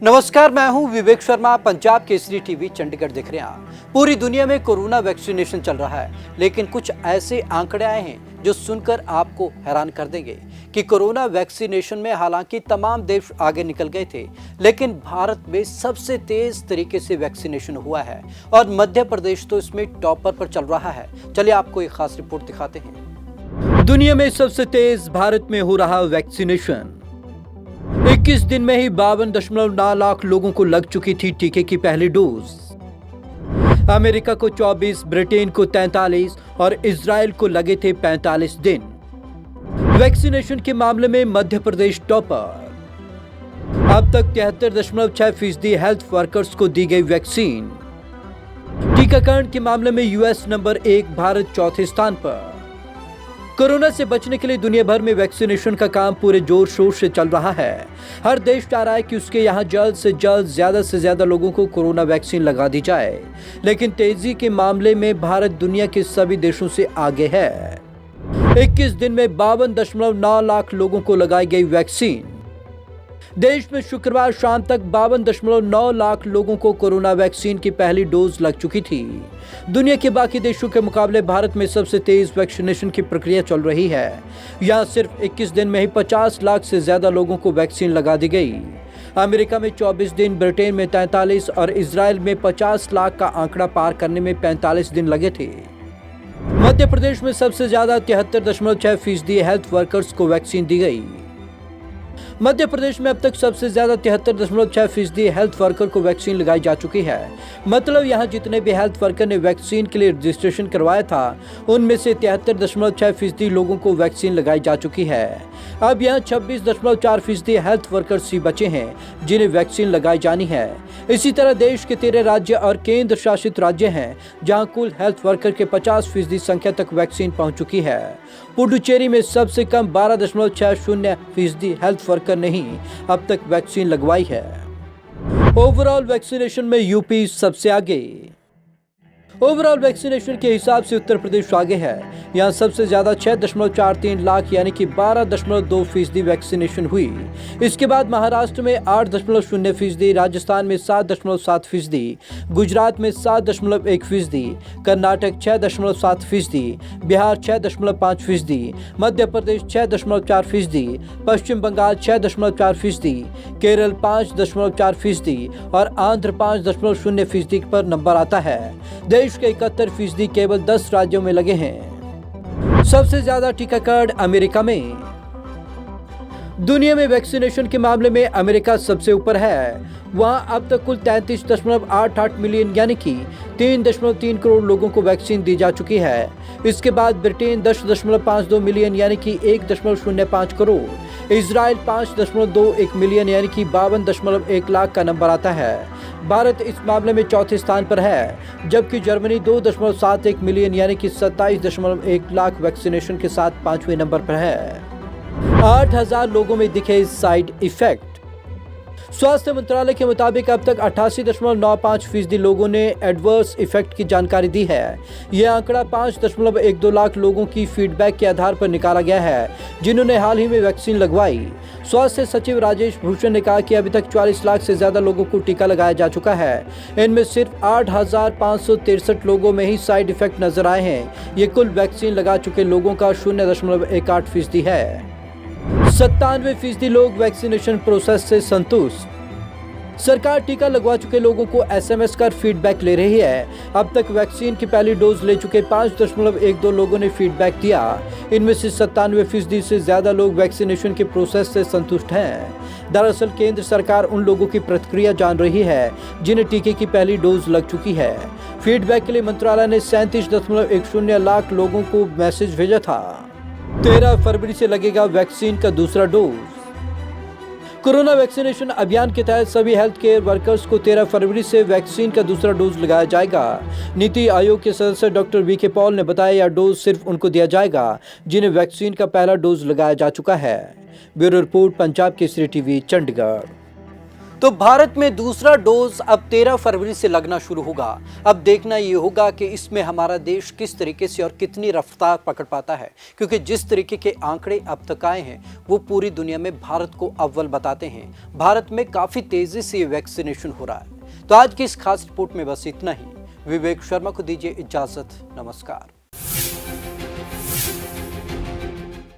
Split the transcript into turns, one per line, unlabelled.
नमस्कार, मैं हूं विवेक शर्मा। पंजाब केसरी टीवी चंडीगढ़ देख रहे हैं। पूरी दुनिया में कोरोना वैक्सीनेशन चल रहा है, लेकिन कुछ ऐसे आंकड़े आए हैं जो सुनकर आपको हैरान कर देंगे कि कोरोना वैक्सीनेशन में हालांकि तमाम देश आगे निकल गए थे, लेकिन भारत में सबसे तेज तरीके से वैक्सीनेशन हुआ है और मध्य प्रदेश तो इसमें टॉपर पर चल रहा है। चलिए आपको एक खास रिपोर्ट दिखाते हैं। दुनिया में सबसे तेज भारत में हो रहा वैक्सीनेशन। 21 दिन में ही 52.9 लाख लोगों को लग चुकी थी टीके की पहली डोज। अमेरिका को 24, ब्रिटेन को 43 और इजराइल को लगे थे 45 दिन। वैक्सीनेशन के मामले में मध्य प्रदेश टॉपर। अब तक 73.6% हेल्थ वर्कर्स को दी गई वैक्सीन। टीकाकरण के मामले में यूएस नंबर 1, भारत चौथे स्थान पर। कोरोना से बचने के लिए दुनिया भर में वैक्सीनेशन का काम पूरे जोर शोर से चल रहा है। हर देश चाह रहा है कि उसके यहाँ जल्द से जल्द ज्यादा से ज्यादा लोगों को कोरोना वैक्सीन लगा दी जाए, लेकिन तेजी के मामले में भारत दुनिया के सभी देशों से आगे है। 21 दिन में 52.9 लाख लोगों को लगाई गई वैक्सीन। देश में शुक्रवार शाम तक 52.9 लाख लोगों को कोरोना वैक्सीन की पहली डोज लग चुकी थी। दुनिया के बाकी देशों के मुकाबले भारत में सबसे तेज वैक्सीनेशन की प्रक्रिया चल रही है। यहाँ सिर्फ 21 दिन में ही 50 लाख से ज्यादा लोगों को वैक्सीन लगा दी गई। अमेरिका में 24 दिन, ब्रिटेन में 43 और इजराइल में 50 लाख का आंकड़ा पार करने में 45 दिन लगे थे। मध्य प्रदेश में सबसे ज्यादा 73.6% हेल्थ वर्कर्स को वैक्सीन दी गई। मध्य प्रदेश में अब तक सबसे ज्यादा 73.6% हेल्थ वर्कर को वैक्सीन लगाई जा चुकी है। मतलब यहाँ जितने भी हेल्थ वर्कर ने वैक्सीन के लिए रजिस्ट्रेशन करवाया था, उनमें से 73.6% लोगों को वैक्सीन लगाई जा चुकी है। अब यहाँ 26.4% हेल्थ वर्कर्स ही बचे हैं जिन्हें वैक्सीन लगाई जानी है। इसी तरह देश के 13 राज्य और केंद्र शासित राज्य हैं जहाँ कुल हेल्थ वर्कर के 50% संख्या तक वैक्सीन पहुँच चुकी है। पुडुचेरी में सबसे कम 12.60% हेल्थ वर्कर ने ही अब तक वैक्सीन लगवाई है। ओवरऑल वैक्सीनेशन में यूपी सबसे आगे। ओवरऑल वैक्सीनेशन के हिसाब से उत्तर प्रदेश आगे है। यहाँ सबसे ज्यादा 6.43 लाख यानी कि 12.2% वैक्सीनेशन हुई। इसके बाद महाराष्ट्र में 8.0%, राजस्थान में 7.7%, गुजरात में 7.1%, कर्नाटक 6.7%, बिहार 6.5%, मध्य प्रदेश 6.4%, पश्चिम बंगाल 6.4%, केरल 5.4% और आंध्र 5.0% पर नंबर आता है। देश के 71% केवल 10 राज्यों में लगे हैं। सबसे ज्यादा टीकाकरण अमेरिका में। दुनिया में वैक्सीनेशन के मामले में अमेरिका सबसे ऊपर है। वहां अब तक कुल 33.88 मिलियन यानी कि 3.3 करोड़ लोगों को वैक्सीन दी जा चुकी है। इसके बाद ब्रिटेन 10.52 मिलियन यानी कि 1.05 करोड़, इजराइल 5.21 मिलियन यानी कि 52.1 लाख का नंबर आता है। भारत इस मामले में चौथे स्थान पर है, जबकि जर्मनी 2.71 मिलियन यानी कि 27.1 लाख वैक्सीनेशन के साथ 5वें नंबर पर है। 8,000 लोगों में दिखे साइड इफेक्ट। स्वास्थ्य मंत्रालय के मुताबिक अब तक 88.95% लोगों ने एडवर्स इफेक्ट की जानकारी दी है। यह आंकड़ा 5.12 लाख लोगों की फीडबैक के आधार पर निकाला गया है, जिन्होंने हाल ही में वैक्सीन लगवाई। स्वास्थ्य सचिव राजेश भूषण ने कहा कि अभी तक 44 लाख से ज्यादा लोगों को टीका लगाया जा चुका है। इनमें सिर्फ 8,563 लोगों में ही साइड इफेक्ट नजर आए हैं। ये कुल वैक्सीन लगा चुके लोगों का 0.18% है। 97% लोग वैक्सीनेशन प्रोसेस से संतुष्ट। सरकार टीका लगवा चुके लोगों को एसएमएस कर फीडबैक ले रही है। अब तक वैक्सीन की पहली डोज ले चुके 5.12 लोगों ने फीडबैक दिया। इनमें से 97% से ज्यादा लोग वैक्सीनेशन के प्रोसेस से संतुष्ट हैं। दरअसल केंद्र सरकार उन लोगों की प्रतिक्रिया जान रही है जिन्हें टीके की पहली डोज लग चुकी है। फीडबैक के लिए मंत्रालय ने 37.10 लाख लोगों को मैसेज भेजा था। 13 फरवरी से लगेगा वैक्सीन का दूसरा डोज। कोरोना वैक्सीनेशन अभियान के तहत सभी हेल्थ केयर वर्कर्स को 13 फरवरी से वैक्सीन का दूसरा डोज लगाया जाएगा। नीति आयोग के सदस्य डॉक्टर वीके पॉल ने बताया, यह डोज सिर्फ उनको दिया जाएगा जिन्हें वैक्सीन का पहला डोज लगाया जा चुका है। Bureau report, Punjab Kesari TV, Chandigarh. तो भारत में दूसरा डोज अब 13 फरवरी से लगना शुरू होगा। अब देखना ये होगा कि इसमें हमारा देश किस तरीके से और कितनी रफ्तार पकड़ पाता है, क्योंकि जिस तरीके के आंकड़े अब तक आए हैं वो पूरी दुनिया में भारत को अव्वल बताते हैं। भारत में काफी तेजी से वैक्सीनेशन हो रहा है। तो आज की इस खास रिपोर्ट में बस इतना ही। विवेक शर्मा को दीजिए इजाजत। नमस्कार।